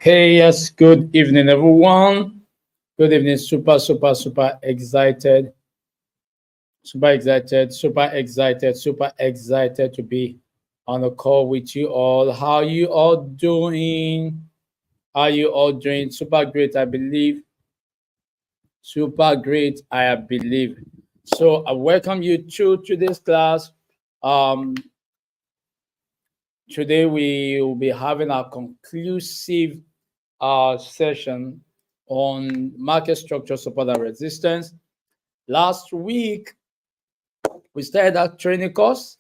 Hey, yes, good evening, everyone. Good evening. Super excited. Super excited to be on a call with you all. How you all doing? How you all doing? Super great, I believe. Super great, I believe. So I welcome you to this class. Um, Today we will be having a conclusive session on market structure, support, and resistance. Last week, we started that training course.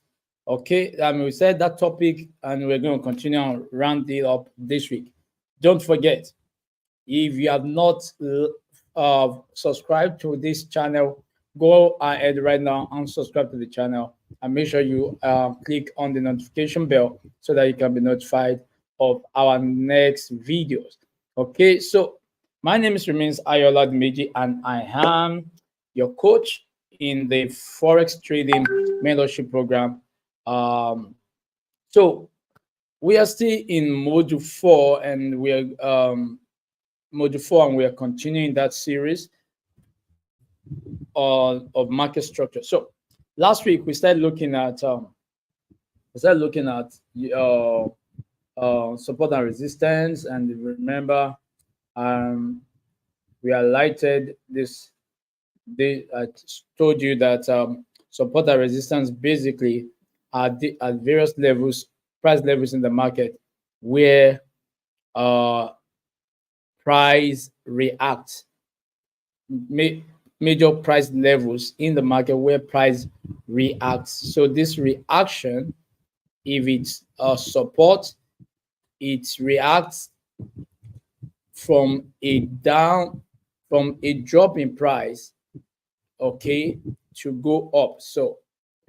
Okay, we said that topic, and we're going to continue and round it up this week. Don't forget, if you have not subscribed to this channel, go ahead right now and subscribe to the channel, and make sure you click on the notification bell so that you can be notified of our next videos. Okay, so my name is remains Ayola Meji, and I am your coach in the forex trading mentorship program. So we are still in module 4, and we are continuing that series of market structure. So last week we started looking at uh, support and resistance, and remember, um, we highlighted this. I told you that support and resistance basically are at various levels, price levels in the market, where uh, price reacts. Major price levels in the market where price reacts. So this reaction, if it's support, it reacts from a drop in price, okay, to go up. So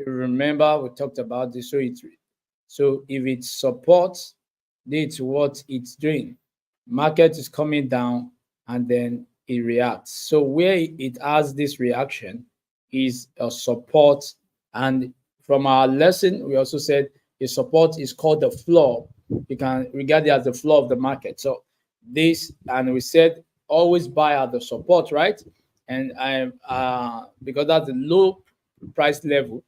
remember we talked about this. So if it supports, that's what it's doing. Market is coming down, and then it reacts. So where it has this reaction is a support. And from our lesson, we also said a support is called the floor. You can regard it as the floor of the market. So this, and we said always buy at the support, right? And I because that's the low price level,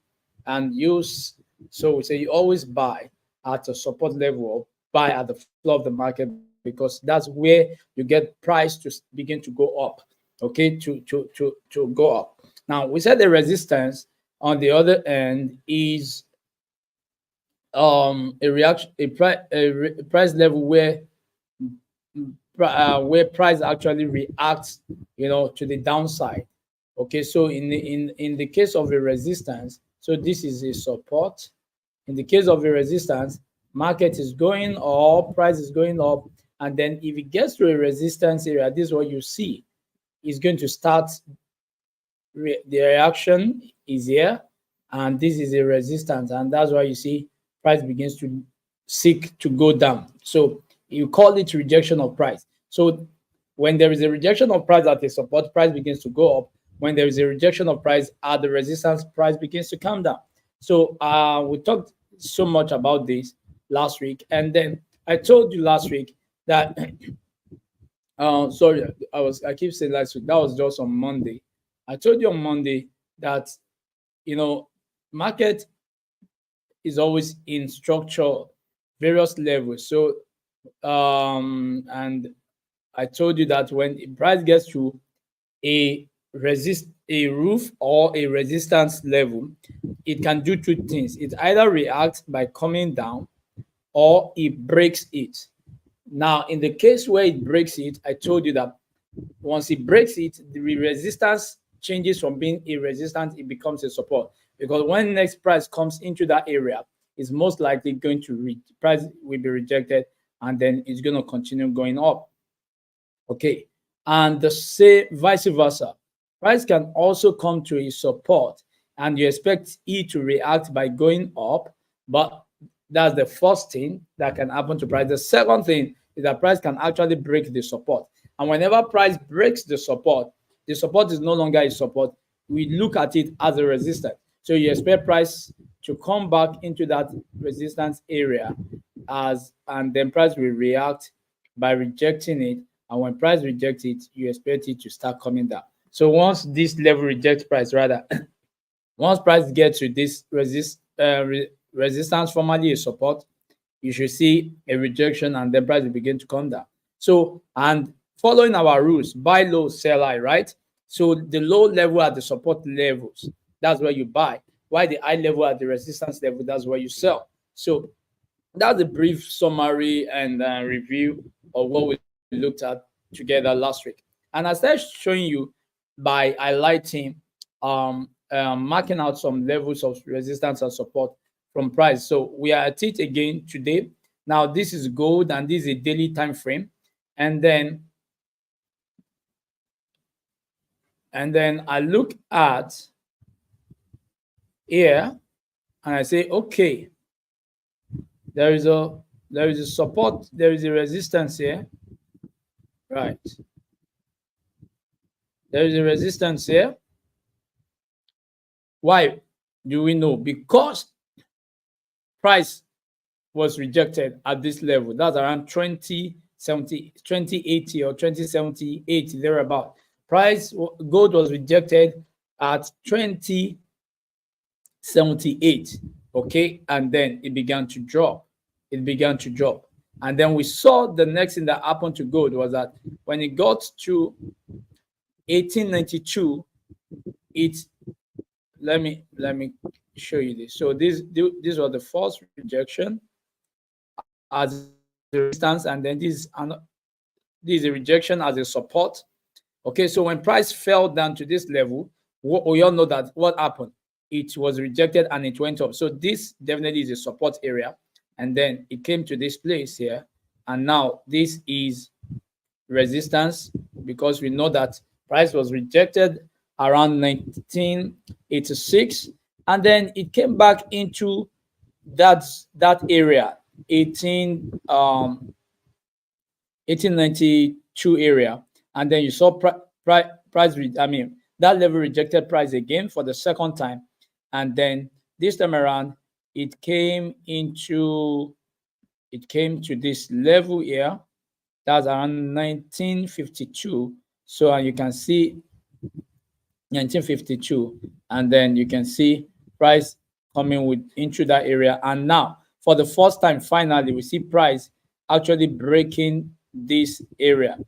and use, so we say you always buy at a support level, or buy at the floor of the market, because that's where you get price to begin to go up, okay, to go up. Now we said the resistance on the other end is a reaction, price level where price actually reacts, to the downside. Okay, so in the case of a resistance, so this is a support. In the case of a resistance, market is going up, price is going up, and then if it gets to a resistance area, this is what you see. It's going to start, the reaction is here, and this is a resistance, and that's why you see price begins to seek to go down. So you call it rejection of price. So when there is a rejection of price at a support, price begins to go up. When there is a rejection of price at the resistance, price begins to come down. So we talked so much about this last week, and then I told you last week that sorry, I keep saying last week, that was just on Monday. I told you on Monday that, you know market is always in structure, various levels. So and I told you that when the price gets to a roof or a resistance level, it can do two things. It either reacts by coming down, or it breaks it. Now, in the case where it breaks it, I told you that once it breaks it, the resistance changes from being a resistance, it becomes a support. Because when next price comes into that area, it's most likely going to price will be rejected, and then it's going to continue going up. Okay, and the same vice versa. Price can also come to a support, and you expect it to react by going up, but that's the first thing that can happen to price. The second thing is that price can actually break the support, and whenever price breaks the support is no longer a support. We look at it as a resistance. So you expect price to come back into that resistance area, and then price will react by rejecting it. And when price rejects it, you expect it to start coming down. So once this level rejects price, rather, once price gets to this resistance, formerly a support, you should see a rejection and then price will begin to come down. So, and following our rules, buy low, sell high, right? So the low level at the support levels, that's where you buy. While the high level at the resistance level, that's where you sell. So that's a brief summary and review of what we looked at together last week. And I started showing you by highlighting, marking out some levels of resistance and support from price. So we are at it again today. Now this is gold and this is a daily time frame. And then I look at here and I say, okay, there is a support, there is a resistance here, right? There is a resistance here. Why do we know? Because price was rejected at this level. That's around 2070, 2080 or 2078, thereabout. Price gold was rejected at 2078. Okay, and then it began to drop. It began to drop. And then we saw the next thing that happened to gold was that when it got to 1892, it let me show you this. So this was the first rejection as a resistance, and then this is a rejection as a support. Okay, so when price fell down to this level, we all know that what happened. It was rejected and it went up. So this definitely is a support area, and then it came to this place here, and now this is resistance, because we know that price was rejected around 1986, and then it came back into that area, 1892 area, and then you saw price that level rejected price again for the second time, and then this time around it came to this level here. That's around 1952. So you can see 1952, and then you can see price coming into that area. And now for the first time, finally, we see price actually breaking this area.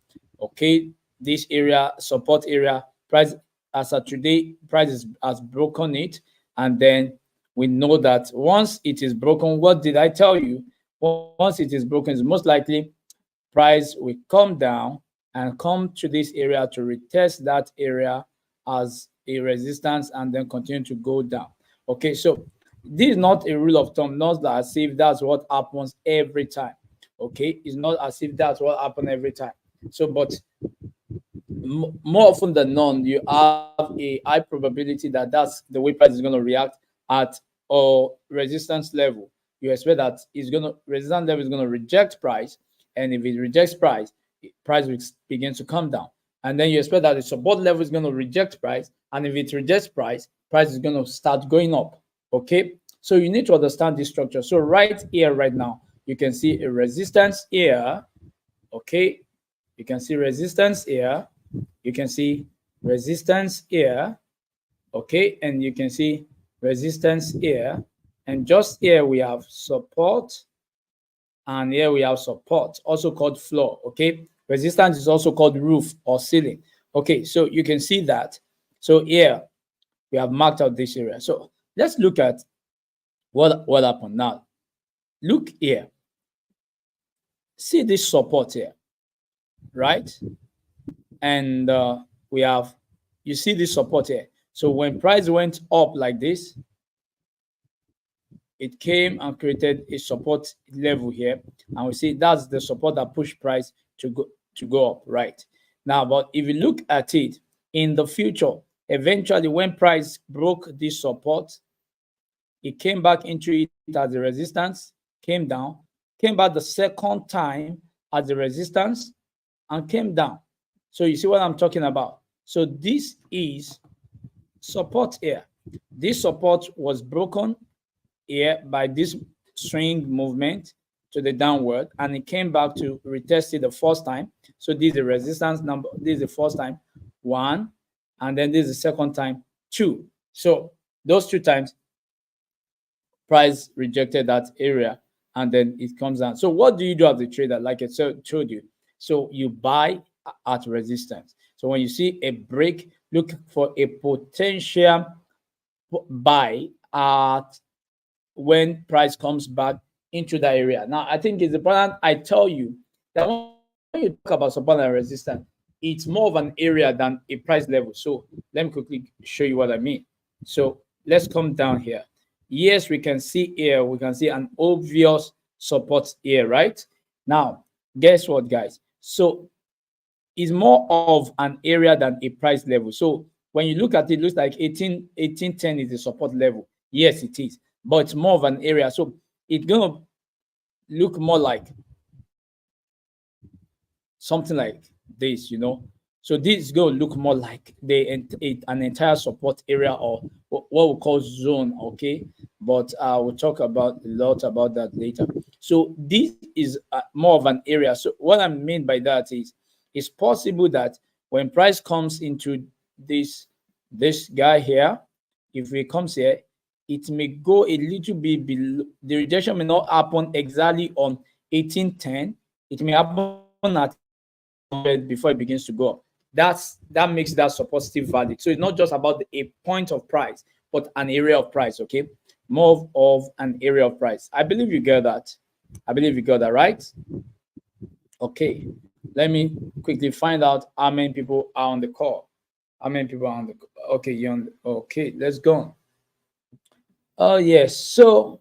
Okay, this area, support area, price as of today, price has broken it. And then we know that once it is broken, what did I tell you? Once it is broken, it's most likely price will come down and come to this area to retest that area as a resistance and then continue to go down. Okay, so this is not a rule of thumb, not as if that's what happens every time. Okay, it's not as if that's what happens every time. So, but more often than not, you have a high probability that that's the way price is going to react at or resistance level. You expect that resistance level is going to reject price, and if it rejects price, price will begin to come down. And then you expect that the support level is going to reject price, and if it rejects price, price is going to start going up. Okay, so you need to understand this structure. So right here, right now, you can see a resistance here. Okay, you can see resistance here. You can see resistance here. Okay, and you can see resistance here. And just here we have support, and here we have support, also called floor. Okay, resistance is also called roof or ceiling. Okay, so you can see that. So here we have marked out this area. So let's look at what happened now. Look here. See this support here, right? And you see this support here. So when price went up like this, it came and created a support level here, and we see that's the support that pushed price to go up, right? Now, but if you look at it in the future, eventually when price broke this support, it came back into it as a resistance, came down, came back the second time as a resistance, and came down. So you see what I'm talking about. So this is support here. This support was broken here by this swing movement to the downward, and it came back to retest it the first time. So this is the resistance number. This is the first time, 1, and then this is the second time, 2. So those 2 times, price rejected that area, and then it comes down. So what do you do as a trader? Like I told you, so you buy at resistance. So when you see a break, look for a potential buy at when price comes back into that area. Now, I think it's important I tell you that when you talk about support and resistance, it's more of an area than a price level. So let me quickly show you what I mean. So let's come down here. Yes, we can see here, we can see an obvious support here, right? Now, guess what, guys? So it's more of an area than a price level. So when you look at it, it looks like 1810 is the support level. Yes, it is, but it's more of an area. So it's gonna look more like something like this, you know. So this is going to look more like an entire support area, or what we call zone, okay? But we'll talk about a lot about that later. So this is more of an area. So what I mean by that is, it's possible that when price comes into this guy here, if it comes here, it may go a little bit below. The rejection may not happen exactly on 1810. It may happen at before it begins to go up. That makes that support still valid. So it's not just about a point of price, but an area of price, okay? More of an area of price. I believe you get that. I believe you got that, right? Okay. Let me quickly find out how many people are on the call. How many people are on the call? Okay, you're on the, okay, let's go. Oh, yes. So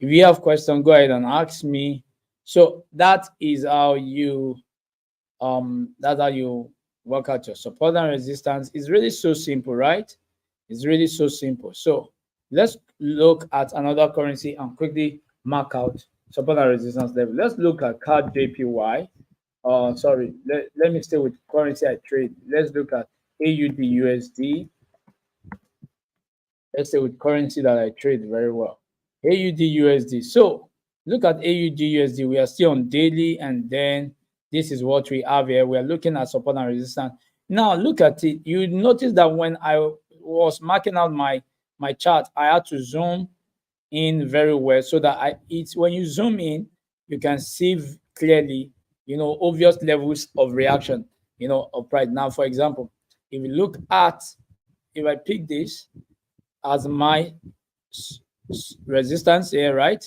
if you have questions, go ahead and ask me. So that is how you work out your support and resistance. It's really so simple, right? It's really so simple. So let's look at another currency and quickly mark out support and resistance level. Let's look at CAD JPY. Sorry, let me stay with currency I trade. Let's look at AUD USD. Let's stay with currency that I trade very well. AUD USD. So look at AUD USD. We are still on daily, and then this is what we have here. We are looking at support and resistance. Now look at it. You notice that when I was marking out my chart, I had to zoom in very well so that it's when you zoom in, you can see clearly, you know, obvious levels of reaction, you know, of price. Now, for example, if you look at, if I pick this as my resistance here, right?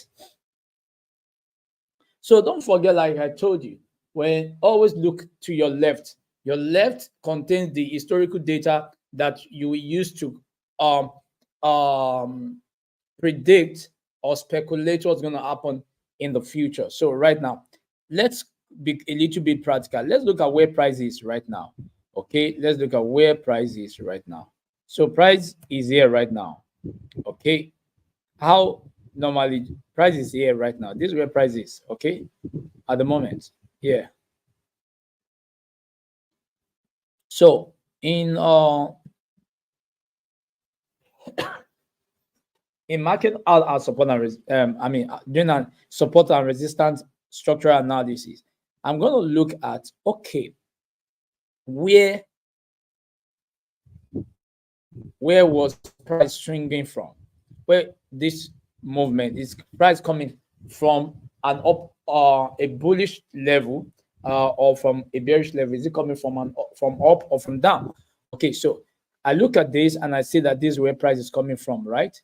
So don't forget, like I told you, when always look to your left. Your left contains the historical data that you use to predict or speculate what's going to happen in the future. So right now, let's be a little bit practical. Let's look at where price is right now. Okay, let's look at where price is right now. So price is here right now. Okay, how normally price is here right now. This is where price is, okay, at the moment here. So in market out our support and doing a support and resistance structural analysis, I'm going to look at, okay, where was price swinging from? Where this movement is price coming from, an up a bullish level or from a bearish level? Is it coming from up or from down? Okay, so I look at this and I see that this is where price is coming from, right?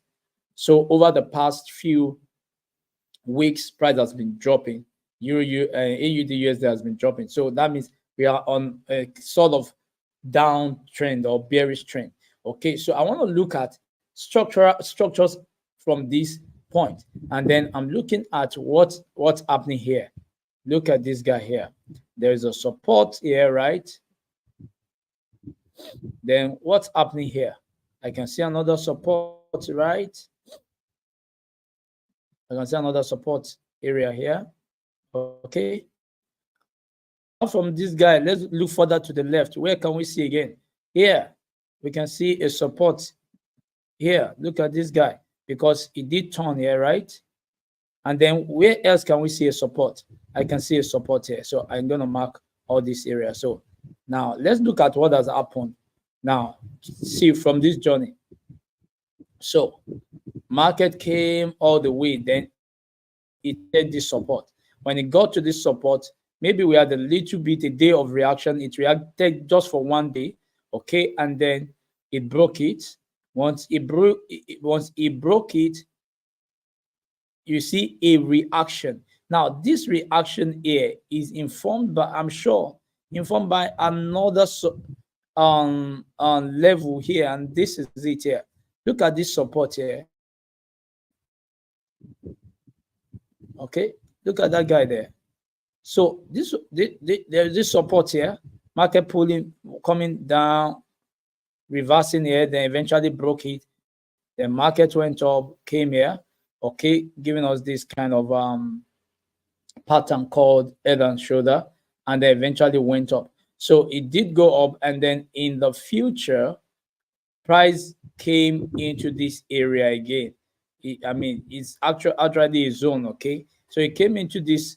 So over the past few weeks, price has been dropping. AUD USD has been dropping. So that means we are on a sort of down trend or bearish trend. Okay, so I want to look at structures from this point, and then I'm looking at what's happening here. Look at this guy here. There is a support here, right? Then what's happening here? I can see another support, right? I can see another support area here. Okay. From this guy, let's look further to the left. Where can we see again? Here, we can see a support here. Look at this guy, because it did turn here, right? And then where else can we see a support? I can see a support here. So I'm going to mark all this area. So now let's look at what has happened. Now, see from this journey. So market came all the way, then it tested this support. When it got to this support, maybe we had a little bit a day of reaction. It reacted just for one day, okay, and then it broke it. Once it broke it, you see a reaction. Now, this reaction here is informed by, I'm sure, informed by another level here, and this is it here. Look at this support here. Okay, look at that guy there. So there's this support here, market pulling, coming down, reversing here, then eventually broke it. The market went up, came here, okay, giving us this kind of pattern called head and shoulder, and then eventually went up. So it did go up, and then in the future, price came into this area again. It's actually a zone, okay? So it came into this,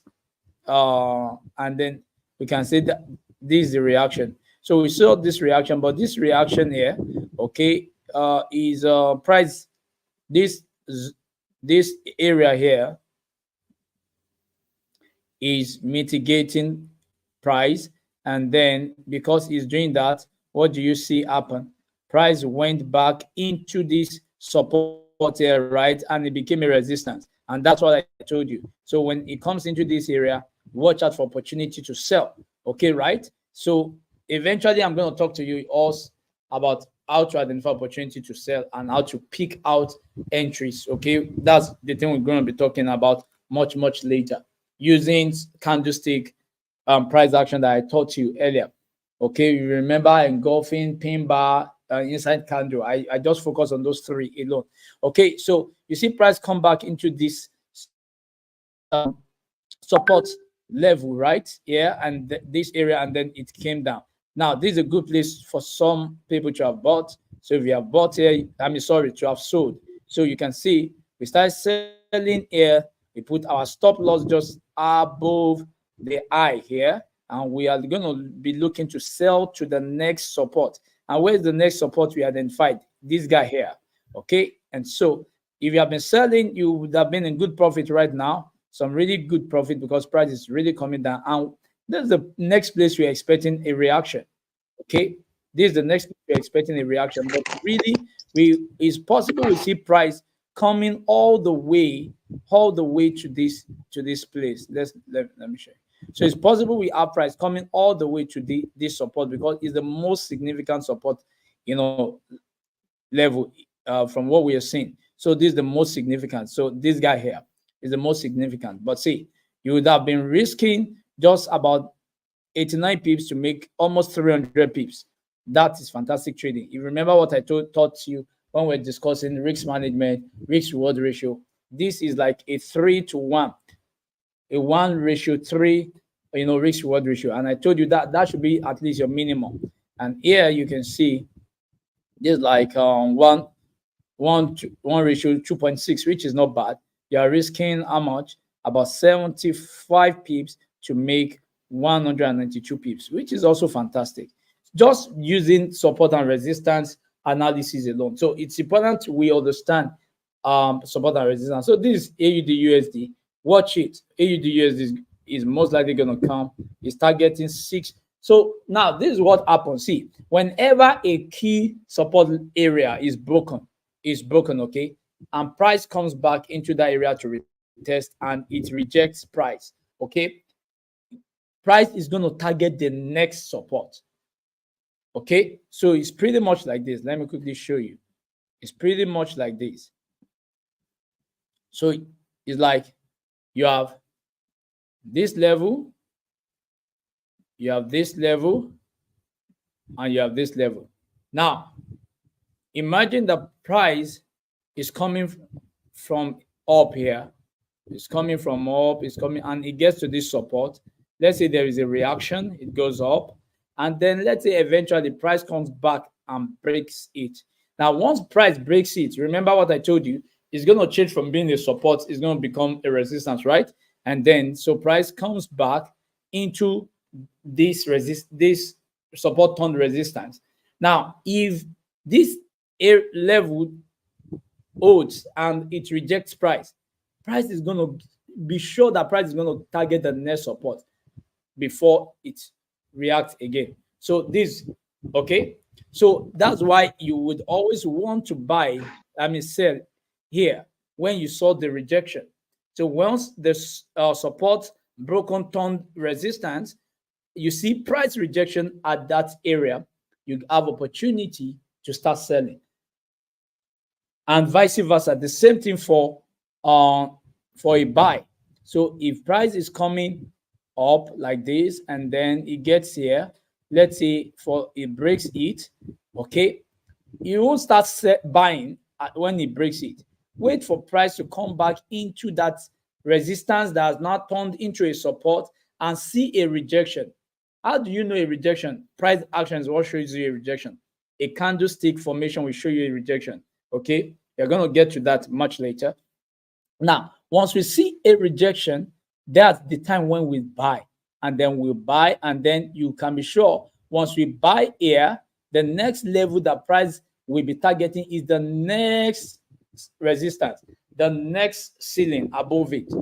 and then we can say that this is the reaction. So we saw this reaction, but this reaction here, okay, is price, this area here is mitigating price, and then because it's doing that, what do you see happen? Price went back into this support here, right, and it became a resistance, and that's what I told you. So when it comes into this area, watch out for opportunity to sell, okay, right? So eventually I'm going to talk to you also about how to identify opportunity to sell and how to pick out entries, okay? That's the thing we're going to be talking about much later, using candlestick price action that I taught you earlier. Okay, you remember engulfing, pin bar, inside candle. I just focus on those three alone. Okay, so you see price come back into this support level, right? Yeah, and this area, and then it came down. Now, this is a good place for some people to have bought. So if you have bought here, to have sold. So you can see we start selling here. We put our stop loss just above the eye here, and we are going to be looking to sell to the next support. And where's the next support we identified? This guy here, okay? And so if you have been selling, you would have been in good profit right now, some really good profit, because price is really coming down. And this is the next place we're expecting a reaction, okay? This is the next place we're expecting a reaction, but really, it's possible we see price coming all the way to this place. Let me show you. So it's possible we have price coming all the way to this support, because it's the most significant support, level from what we are seeing. So this is the most significant. So this guy here is the most significant. But see, you would have been risking just about 89 pips to make almost 300 pips. That is fantastic trading. You remember what I taught you when we're discussing risk management, risk reward ratio. This is like a 3-to-1, a 1:3, risk reward ratio. And I told you that should be at least your minimum. And here you can see this like 1 ratio 2.6, which is not bad. You are risking how much? About 75 pips to make 192 pips, which is also fantastic. Just using support and resistance analysis alone. So it's important we understand support and resistance. So this is AUD/USD. Watch it. AUD/USD is most likely going to come. It's targeting 6. So now this is what happens. See, whenever a key support area is broken, okay, and price comes back into that area to retest and it rejects price, okay, price is going to target the next support. Okay, so it's pretty much like this. Let me quickly show you. It's pretty much like this. So it's like you have this level, you have this level, and you have this level. Now, imagine the price is coming from up here. It's coming from up, it's coming, and it gets to this support. Let's say there is a reaction, it goes up, and then let's say eventually price comes back and breaks it. Now, once price breaks it, remember what I told you, it's going to change from being a support, it's going to become a resistance, right? And then so price comes back into this support turned resistance. Now, if this level holds and it rejects price, price is going to be sure that price is going to target the next support before it reacts again. So this, okay, so that's why you would always want to buy, sell here when you saw the rejection. So once the support broken turned resistance, you see price rejection at that area, you have opportunity to start selling. And vice versa, the same thing for a buy. So if price is coming up like this and then it gets here, let's say for it breaks it, okay, you won't start buying when it breaks it. Wait for price to come back into that resistance that has now turned into a support and see a rejection. How do you know a rejection? Price action is what shows you a rejection. A candlestick formation will show you a rejection. Okay, you're going to get to that much later. Now, once we see a rejection, that's the time when we buy. And then we'll buy, and then you can be sure once we buy here, the next level that price will be targeting is the next resistance, the next ceiling above it.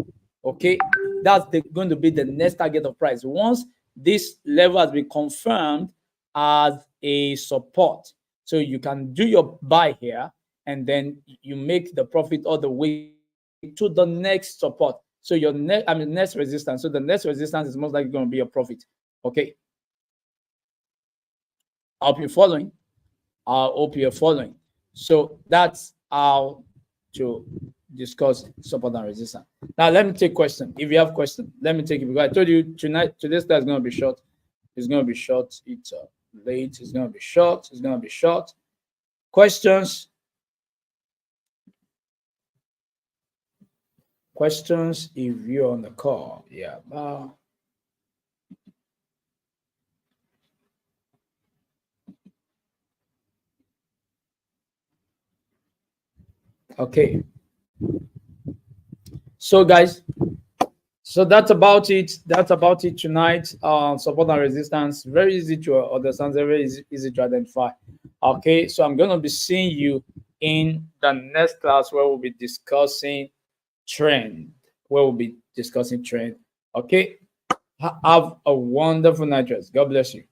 Okay, that's going to be the next target of price. Once this level has been confirmed as a support, so you can do your buy here, and then you make the profit all the way to the next support. So your next resistance. So the next resistance is most likely going to be your profit. Okay. I hope you're following. I hope you're following. So that's how to discuss support and resistance. Now let me take question. If you have question, let me take it, because I told you today's class is going to be short. It's going to be short. It's late. It's going to be short. It's going to be short. Questions? Questions if you're on the call. Yeah. Okay. So guys, so that's about it. That's about it tonight. Support and resistance. Very easy to understand, very easy to identify. Okay, so I'm gonna be seeing you in the next class where we'll be discussing trend. Okay. Have a wonderful night, guys. God bless you.